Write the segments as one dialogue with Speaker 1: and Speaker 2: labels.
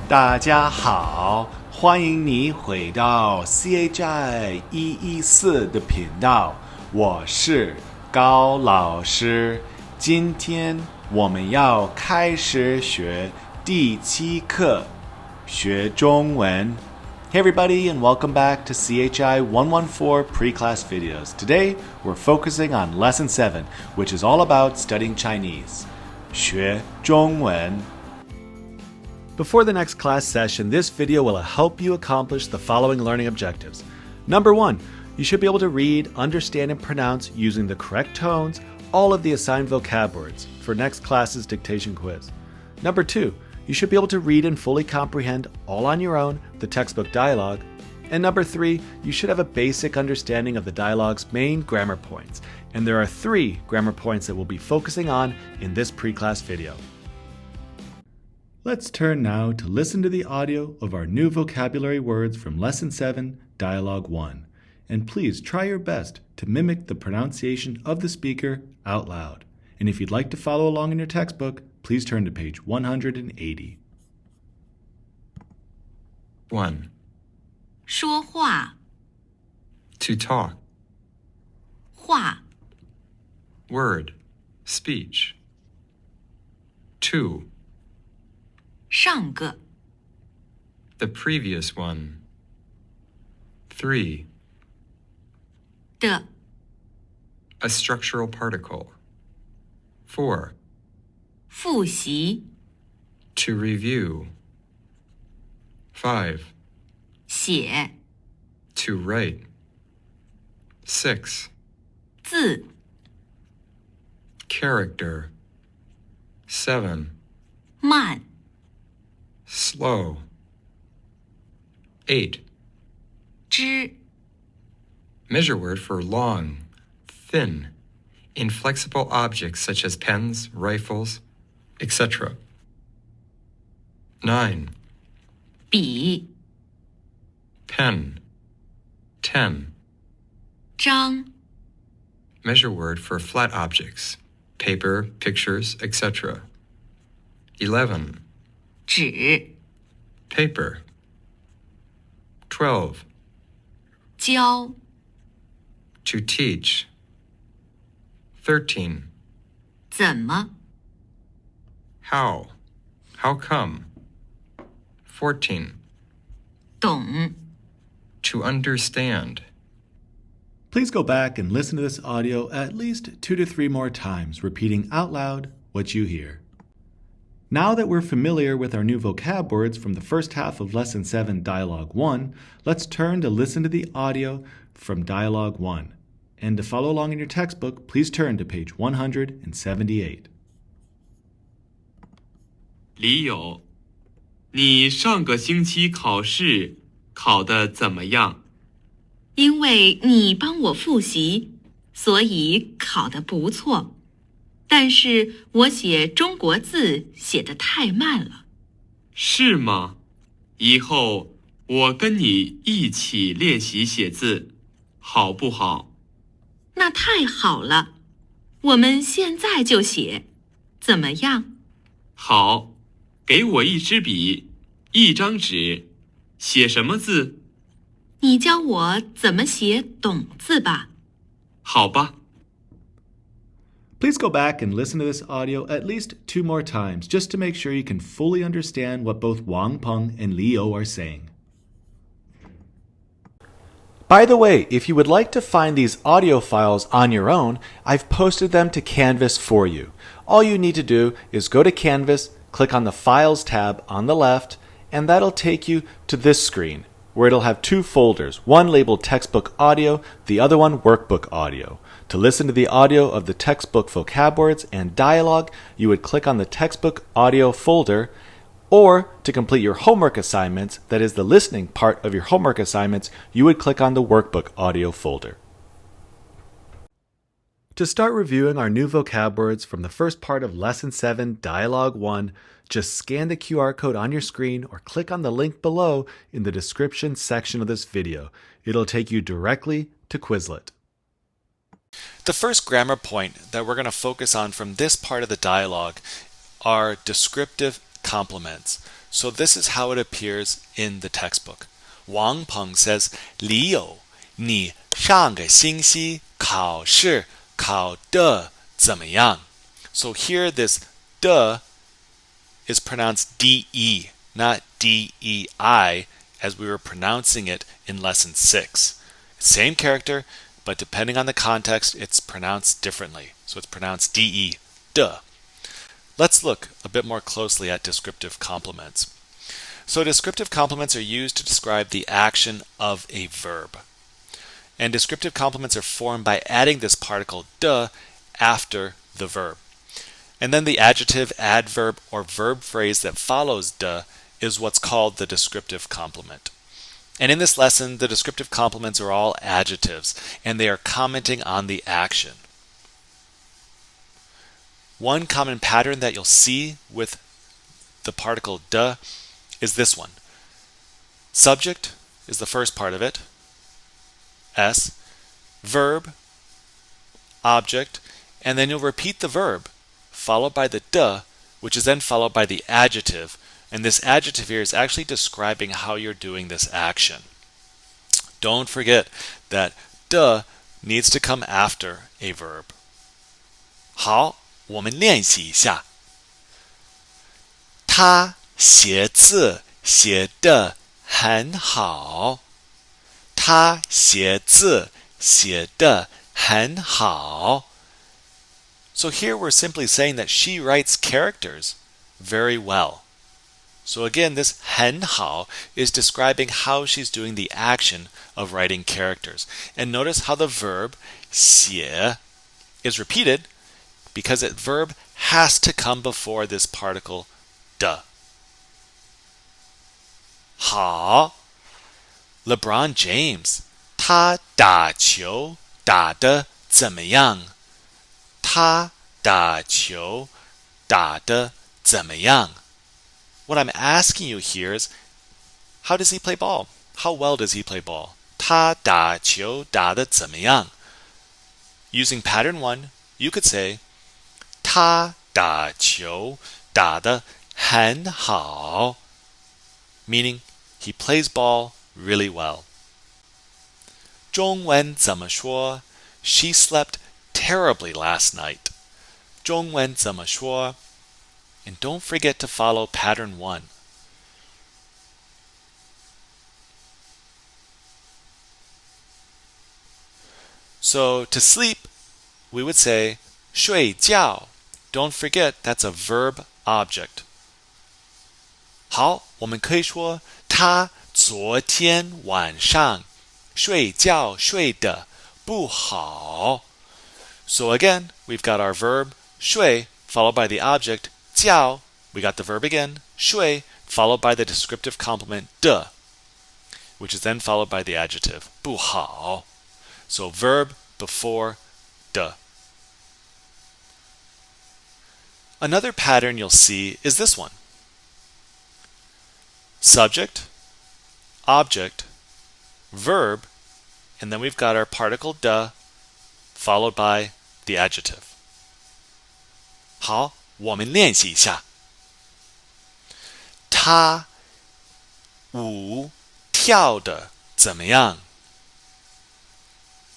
Speaker 1: 大家好，欢迎你回到 CHI 114的频道，我是高老师。今天我们要开始学第7课，学中文。Hey everybody, and welcome back to CHI 114 pre-class videos. Today, we're focusing on Lesson 7, which is all about studying Chinese. 学中文. Before the next class session, this video will help you accomplish the following learning objectives. Number 1, you should be able to read, understand, and pronounce using the correct tones all of the assigned vocab words for next class's dictation quiz. Number 2, you should be able to read and fully comprehend all on your own the textbook dialogue. And number 3, you should have a basic understanding of the dialogue's main grammar points. And there are 3 grammar points that we'll be focusing on in this pre-class video. Let's turn now to listen to the audio of our new vocabulary words from Lesson 7, Dialogue 1. And please try your best to mimic the pronunciation of the speaker out loud. And if you'd like to follow along in your textbook, please turn to page 180.
Speaker 2: 1.
Speaker 3: 说话
Speaker 2: To talk.
Speaker 3: 话
Speaker 2: Word. Speech. 2.
Speaker 3: 上个
Speaker 2: The previous one. 3.
Speaker 3: 的
Speaker 2: A structural particle. 4.
Speaker 3: 复习
Speaker 2: To review. 5.
Speaker 3: 写
Speaker 2: To write. 6.
Speaker 3: 字
Speaker 2: Character. 7.
Speaker 3: 慢
Speaker 2: Slow. 8.
Speaker 3: 知
Speaker 2: Measure word for long, thin, inflexible objects such as pens, rifles, etc. 9.
Speaker 3: 笔
Speaker 2: Pen. 10.
Speaker 3: 张
Speaker 2: Measure word for flat objects, paper, pictures, etc. 11.
Speaker 3: 纸
Speaker 2: Paper. 12.
Speaker 3: 教
Speaker 2: To teach. 13.
Speaker 3: 怎么
Speaker 2: How. How come? 14.
Speaker 3: 懂
Speaker 2: To understand.
Speaker 1: Please go back and listen to this audio at least 2 to 3 more times, repeating out loud what you hear. Now that we're familiar with our new vocab words from the first half of Lesson 7, Dialogue 1, let's turn to listen to the audio from Dialogue 1. And to follow along in your textbook, please turn to page 178.
Speaker 4: 李友，你上个星期考试考得怎么样？
Speaker 3: 因为你帮我复习，所以考得不错。但是我写中国字写得太慢了。
Speaker 4: 是吗？以后我跟你一起练习写字，好不好？
Speaker 3: 那太好了，我们现在就写，怎么样？
Speaker 4: 好，给我一支笔，一张纸，写什么字？
Speaker 3: 你教我怎么写懂字吧。
Speaker 4: 好吧。
Speaker 1: Please go back and listen to this audio at least 2 more times just to make sure you can fully understand what both Wang Peng and Li You are saying. By the way, if you would like to find these audio files on your own, I've posted them to Canvas for you. All you need to do is go to Canvas, click on the Files tab on the left, and that'll take you to this screen, where it'll have 2 folders, one labeled Textbook Audio, the other one Workbook Audio. To listen to the audio of the textbook vocab words and dialogue, you would click on the Textbook Audio folder, or to complete your homework assignments, that is the listening part of your homework assignments, you would click on the Workbook Audio folder. To start reviewing our new vocab words from the first part of Lesson 7, Dialogue 1, just scan the QR code on your screen or click on the link below in the description section of this video. It'll take you directly to Quizlet. The first grammar point that we're going to focus on from this part of the dialogue are descriptive complements. So this is how it appears in the textbook. Wang Peng says, 李友，你上个星期考试考得怎么样? So here this de is pronounced de, not dei, as we were pronouncing it in lesson 6. Same character, but depending on the context, it's pronounced differently. So it's pronounced de, de. Let's look a bit more closely at descriptive complements. So descriptive complements are used to describe the action of a verb. And descriptive complements are formed by adding this particle de after the verb. And then the adjective, adverb, or verb phrase that follows de is what's called the descriptive complement. And in this lesson, the descriptive complements are all adjectives, and they are commenting on the action. One common pattern that you'll see with the particle de is this one. Subject is the first part of it, S, verb, object, and then you'll repeat the verb, followed by the de, which is then followed by the adjective, and this adjective here is actually describing how you're doing this action. Don't forget that de needs to come after a verb. 好，我们练习一下。他写字写得很好。他写字写得很好。So here we're simply saying that she writes characters very well. So again, this 很好 is describing how she's doing the action of writing characters. And notice how the verb 写 is repeated because that verb has to come before this particle de. 好 LeBron James 他打球打得怎么样？他打球打得怎么样？ What I'm asking you here is, how does he play ball? How well does he play ball? 他打球打得怎么样? Using pattern 1, you could say, 他打球打得很好, meaning he plays ball really well. 中文怎么说? She slept terribly last night. 中文怎么说? And don't forget to follow pattern 1. So to sleep, we would say 睡觉. Don't forget that's a verb object. 好，我们可以说他昨天晚上睡觉睡得不好. So again, we've got our verb 睡 followed by the object 觉. We got the verb again 睡 followed by the descriptive complement 的, which is then followed by the adjective 不好. So verb before 的. Another pattern you'll see is this one. Subject, object, verb, and then we've got our particle de followed by the adjective. 好，我们练习一下。他舞跳得怎么样？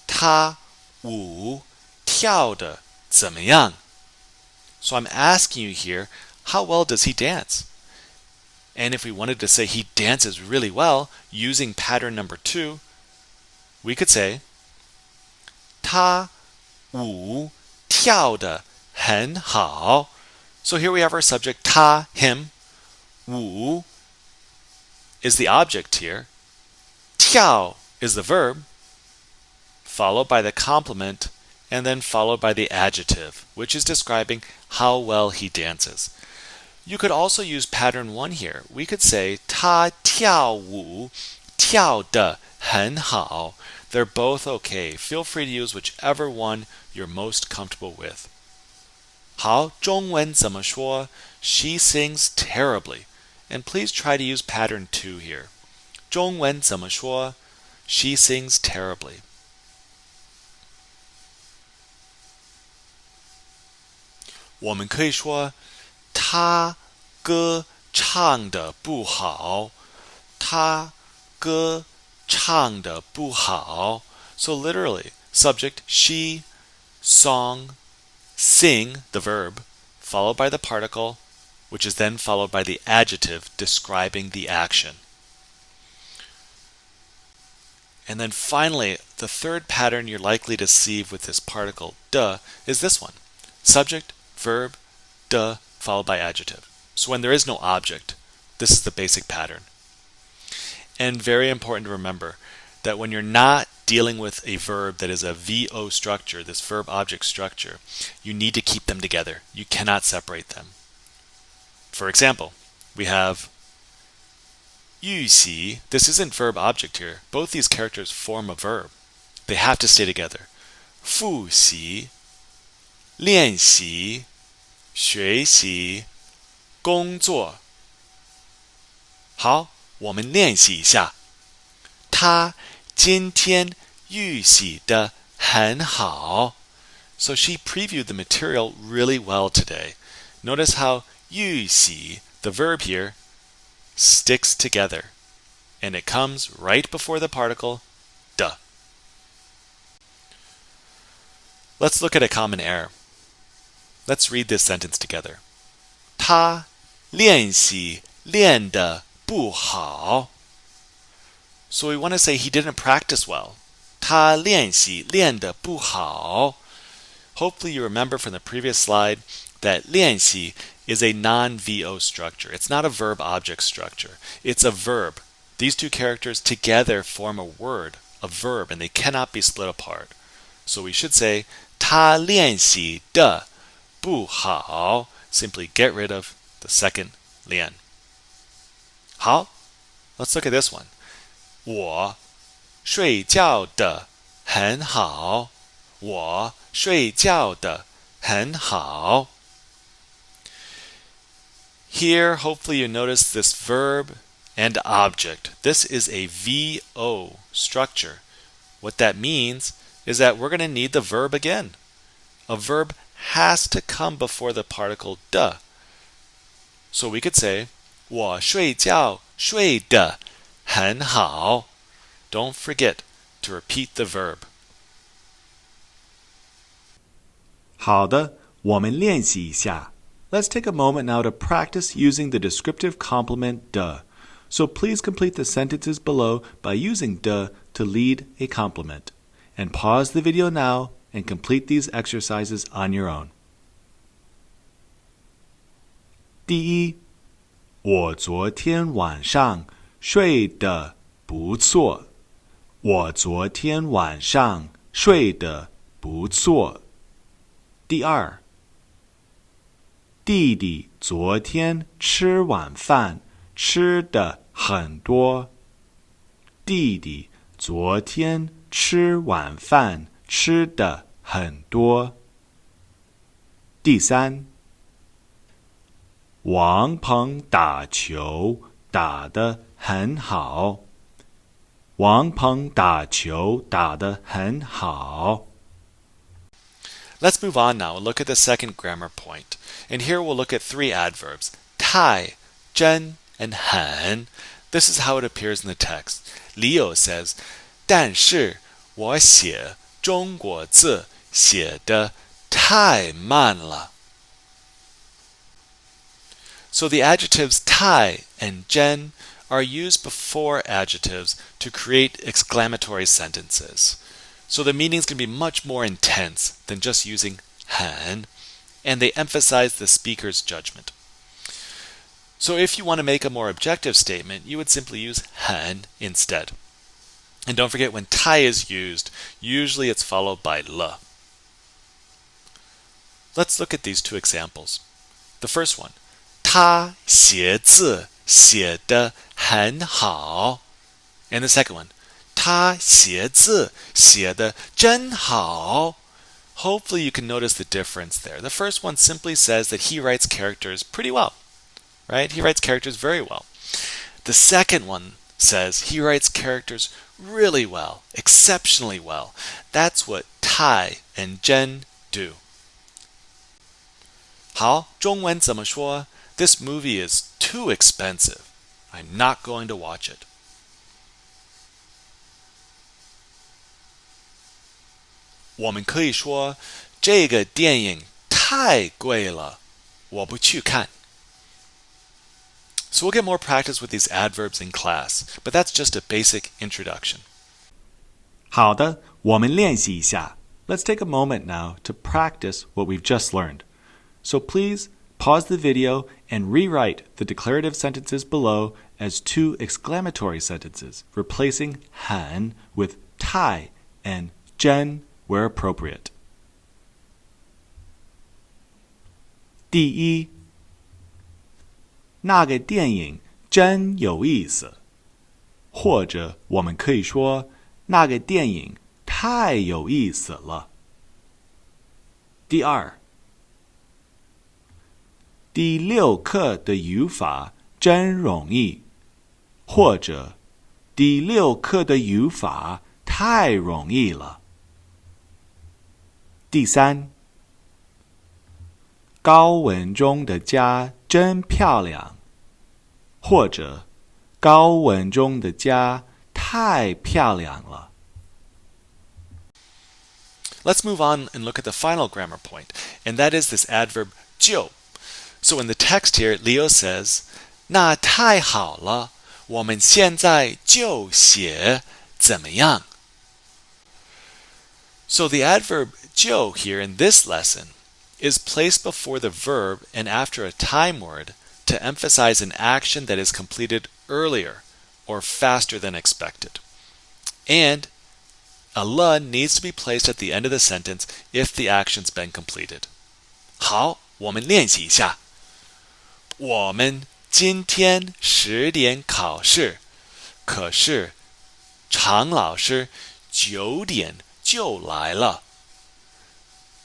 Speaker 1: 他舞跳得怎么样？ So I'm asking you here, how well does he dance? And if we wanted to say he dances really well, using pattern number 2, we could say 他舞跳得很好. So here we have our subject 他 him, 舞 is the object here, 跳 is the verb, followed by the complement, and then followed by the adjective, which is describing how well he dances. You could also use pattern 1 here. We could say 他跳舞跳得很好. They're both okay. Feel free to use whichever one you're most comfortable with. 好，中文怎么说? She sings terribly. And please try to use pattern 2 here. 中文怎么说? She sings terribly. "我们可以说他歌唱得不好。他歌唱得不好。So literally, subject she, song, sing, the verb, followed by the particle, which is then followed by the adjective describing the action. And then finally, the third pattern you're likely to see with this particle de is this one. Subject, verb, de, followed by adjective. So when there is no object, this is the basic pattern. And very important to remember that when you're not dealing with a verb that is a VO structure, this verb object structure, you need to keep them together. You cannot separate them. For example, we have 预习. This isn't verb object here. Both these characters form a verb. They have to stay together. 复习, 练习, 学习, 工作. 好，我们练习一下。他今天预习得很好。So she previewed the material really well today. Notice how 预习, the verb here, sticks together, and it comes right before the particle de. Let's look at a common error. Let's read this sentence together. 他练习练得不好. So we want to say he didn't practice well. 他练习练得不好. Hopefully you remember from the previous slide that 练习 is a non-VO structure. It's not a verb-object structure. It's a verb. These two characters together form a word, a verb, and they cannot be split apart. So we should say 他练习得不好. Simply get rid of the second 练. 好, let's look at this one. 我睡觉得很好。我睡觉得很好。Here, hopefully you notice this verb and object. This is a VO structure. What that means is that we're going to need the verb again. A verb has to come before the particle de. So we could say, 我睡觉睡得很好. Don't forget to repeat the verb.
Speaker 5: 好的，我们练习一下。Let's take a moment now to practice using the descriptive complement de. So please complete the sentences below by using de to lead a complement. And pause the video now and complete these exercises on your own. 第一，我昨天晚上睡得不错。我昨天晚上睡得不错。第二，弟弟昨天吃晚饭吃得很多。弟弟昨天吃晚饭吃得很多。第三，王鹏打球打得很好。王鹏打球打得很好。
Speaker 1: Let's move on now and look at the second grammar point. And here we'll look at three adverbs, 太, 真, and 很. This is how it appears in the text. Leo says, 但是我写中国字写得太慢了. So the adjectives 太 and 真 are used before adjectives to create exclamatory sentences. So the meanings can be much more intense than just using 很, and they emphasize the speaker's judgment. So if you want to make a more objective statement, you would simply use 很 instead. And don't forget, when 太 is used, usually it's followed by 了. Let's look at these two examples. The first one, 他写字写得很好. And the second one, 他写字写得真好. Hopefully you can notice the difference there. The first one simply says that he writes characters pretty well, right? He writes characters very well. The second one says he writes characters really well, exceptionally well. That's what 太 and 真 do. 好，中文怎么说？
Speaker 5: This movie is too expensive. I'm not going to watch it. 我们可以说这个电影太贵了，我不去看。So we'll get more practice with these adverbs in class, but that's just a basic introduction.
Speaker 1: 好的，我们练习一下。Let's take a moment now to practice what we've just learned. So please pause the video and rewrite the declarative sentences below as two exclamatory sentences, replacing 很 with 太 and 真 where appropriate. 第一，那个电影真有意思。或者我们可以说，那个电影太有意思了。第二，第6课的语法真容易。或者，第6课的语法太容易了。第三，高文中的家真漂亮。或者，高文中的家太漂亮了。
Speaker 5: Let's move on and look at the final grammar point, and that is this adverb 就. So in the text here, Leo says, 那太好了，我们现在就写怎么样? So the adverb 就 here in this lesson is placed before the verb and after a time word to emphasize an action that is completed earlier or faster than expected. And a le needs to be placed at the end of the sentence if the action's been completed. 好，我们练习一下。我们今天10点考试，可是常老师9点就来了。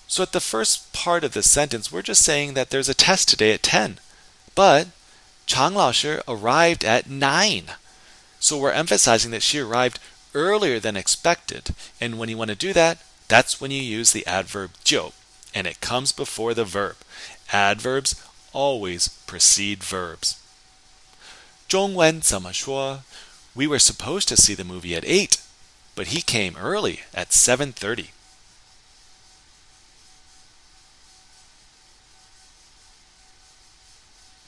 Speaker 5: So at the first part of the sentence, we're just saying that there's a test today at 10. But Chang Lao Shi arrived at 9. So we're emphasizing that she arrived earlier than expected. And when you want to do that, that's when you use the adverb 就, and it comes before the verb. Adverbs always precede verbs. 中文怎么说? We were supposed to see the movie at 8, but he came early at 7:30.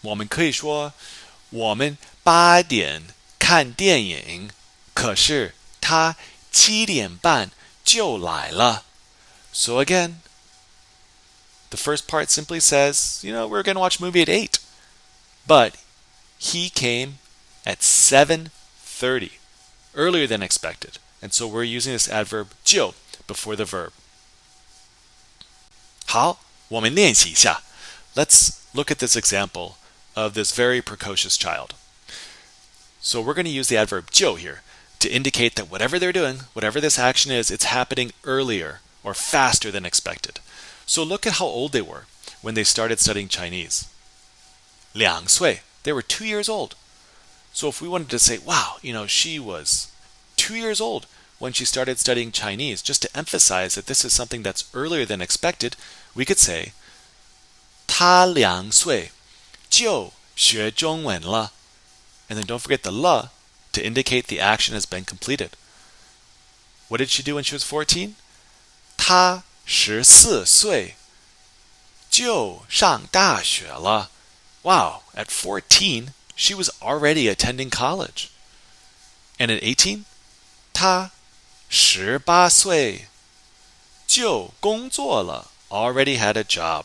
Speaker 5: 我们可以说，我们8点看电影，可是他7点半就来了。So again, the first part simply says, we're going to watch a movie at 8. But he came at 7:30, earlier than expected. And so we're using this adverb 就 before the verb. 好，我们练习一下。Let's look at this example of this very precocious child. So we're going to use the adverb 就 here to indicate that whatever they're doing, whatever this action is, it's happening earlier or faster than expected. So look at how old they were when they started studying Chinese. 2岁, they were 2 years old. So if we wanted to say, wow, she was 2 years old when she started studying Chinese, just to emphasize that this is something that's earlier than expected, we could say, 她2岁就学中文了. And then don't forget the le to indicate the action has been completed. What did she do when she was 14? 她14岁就上大学了. Wow, at 14, she was already attending college. And at 18, 她18岁就工作了, already had a job.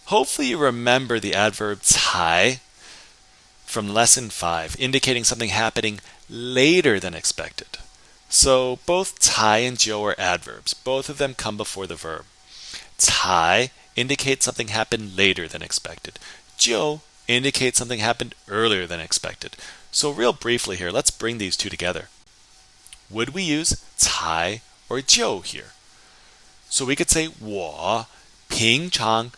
Speaker 5: Hopefully you remember the adverb 才 from lesson 5, indicating something happening later than expected. So both 才 and 就are adverbs. Both of them come before the verb. 才 indicates something happened later than expected. 就 indicates something happened earlier than expected. So real briefly here, let's bring these two together. Would we use 才 or 就 here? So we could say 我平常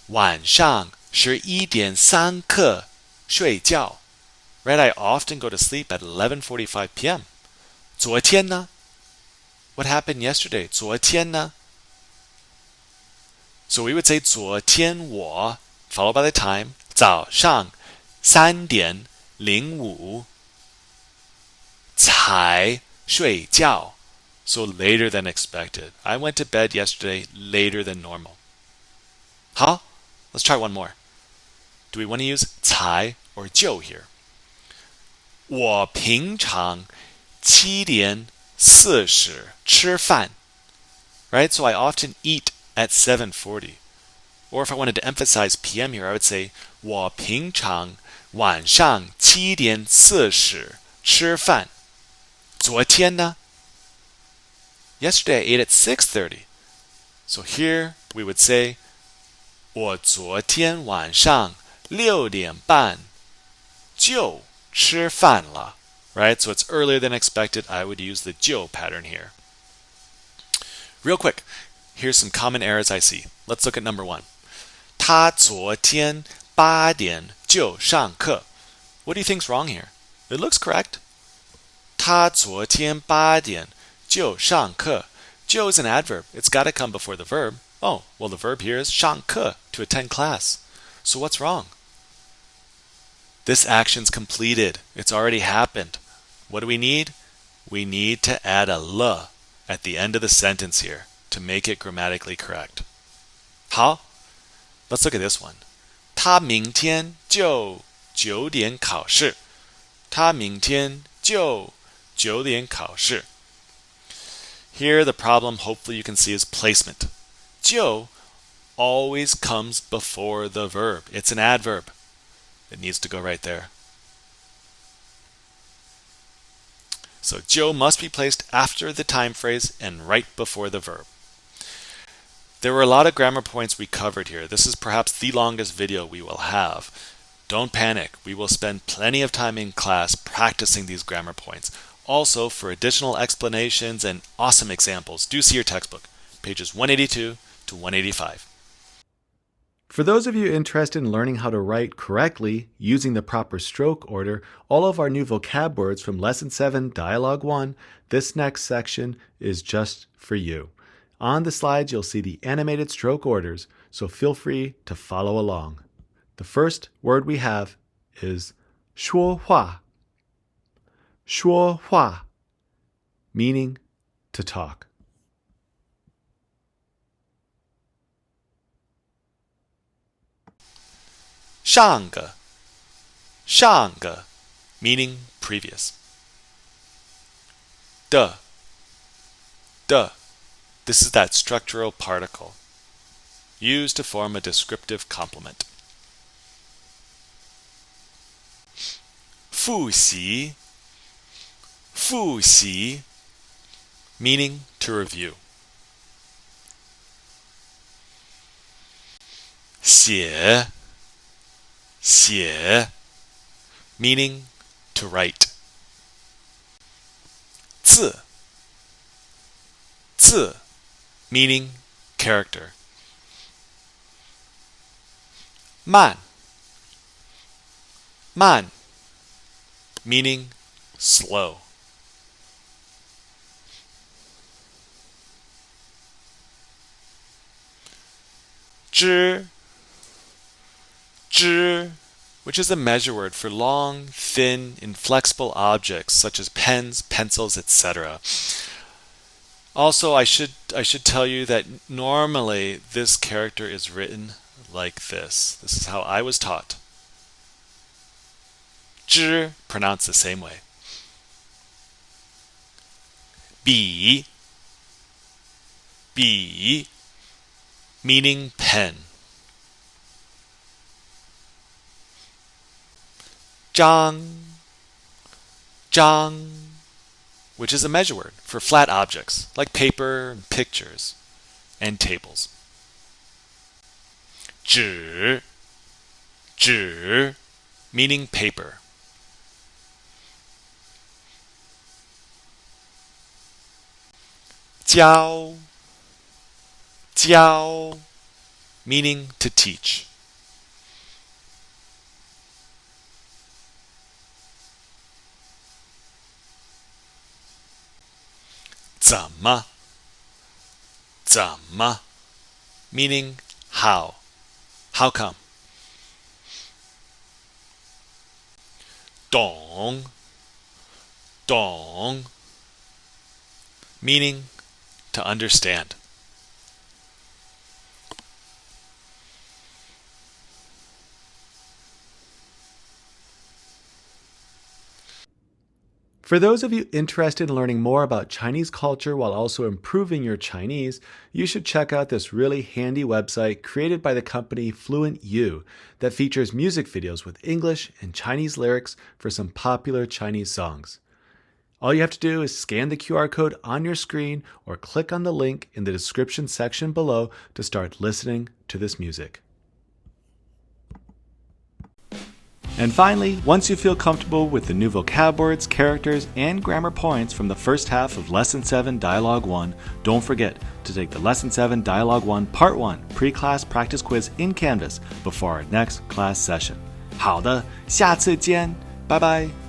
Speaker 5: 晚上11点3刻睡觉. Right? I often go to sleep at 11:45 p.m. 昨天呢? What happened yesterday? 昨天呢? So we would say 昨天我 followed by the time. 早上3:05才睡觉. So later than expected. I went to bed yesterday later than normal. 好, let's try one more. Do we want to use 才 or 就 here? 我平常7:40吃饭. Right? So I often eat at 7:40. Or if I wanted to emphasize PM here, I would say 我平常晚上7:40吃饭. 昨天呢? Yesterday I ate at 6:30. So here we would say 我昨天晚上6:30就吃饭了. Right? So it's earlier than expected. I would use the 就 pattern here. Real quick, here's some common errors I see. Let's look at number 1. 他昨天8点就上课. What do you think's wrong here? It looks correct. 他昨天8点就上课. 就 is an adverb. It's got to come before the verb. Oh, well, the verb here is 上课, to attend class. So what's wrong? This action's completed. It's already happened. What do we need? We need to add a l at the end of the sentence here to make it grammatically correct. 好, let's look at this one. 他明天就9点考试. 他明天就9点考试. Here the problem, hopefully you can see, is placement. 就 always comes before the verb. It's an adverb. It needs to go right there. So 就 must be placed after the time phrase and right before the verb. There were a lot of grammar points we covered here. This is perhaps the longest video we will have. Don't panic. We will spend plenty of time in class practicing these grammar points. Also, for additional explanations and awesome examples, do see your textbook, pages 182 to 185.
Speaker 1: For those of you interested in learning how to write correctly using the proper stroke order, all of our new vocab words from Lesson 7, Dialogue 1, this next section is just for you. On the slides, you'll see the animated stroke orders, so feel free to follow along. The first word we have is 说话. 说话, meaning to talk.
Speaker 5: 上个, 上个, meaning previous. 的, 的, this is that structural particle used to form a descriptive complement. 复习, 复习, meaning to review. 写, 写, meaning to write. 字, 字, meaning character. 慢, 慢, meaning slow. 知, 知, which is a measure word for long, thin, inflexible objects such as pens, pencils, etc. Also, I should tell you that normally this character is written like this. This is how I was taught. 知, pronounced the same way. 笔, 笔, meaning pen. 张, 张, which is a measure word for flat objects like paper, and pictures, and tables. 纸, 纸, meaning paper. 教, 教, meaning to teach. 怎么, 怎么, meaning how come.
Speaker 1: 懂 懂 meaning to understand. For those of you interested in learning more about Chinese culture while also improving your Chinese, you should check out this really handy website created by the company Fluent U that features music videos with English and Chinese lyrics for some popular Chinese songs. All you have to do is scan the QR code on your screen or click on the link in the description section below to start listening to this music. And finally, once you feel comfortable with the new vocab words, characters, and grammar points from the first half of Lesson 7 Dialogue 1, don't forget to take the Lesson 7 Dialogue 1 Part 1 pre-class practice quiz in Canvas before our next class session. 好的，下次见，拜拜。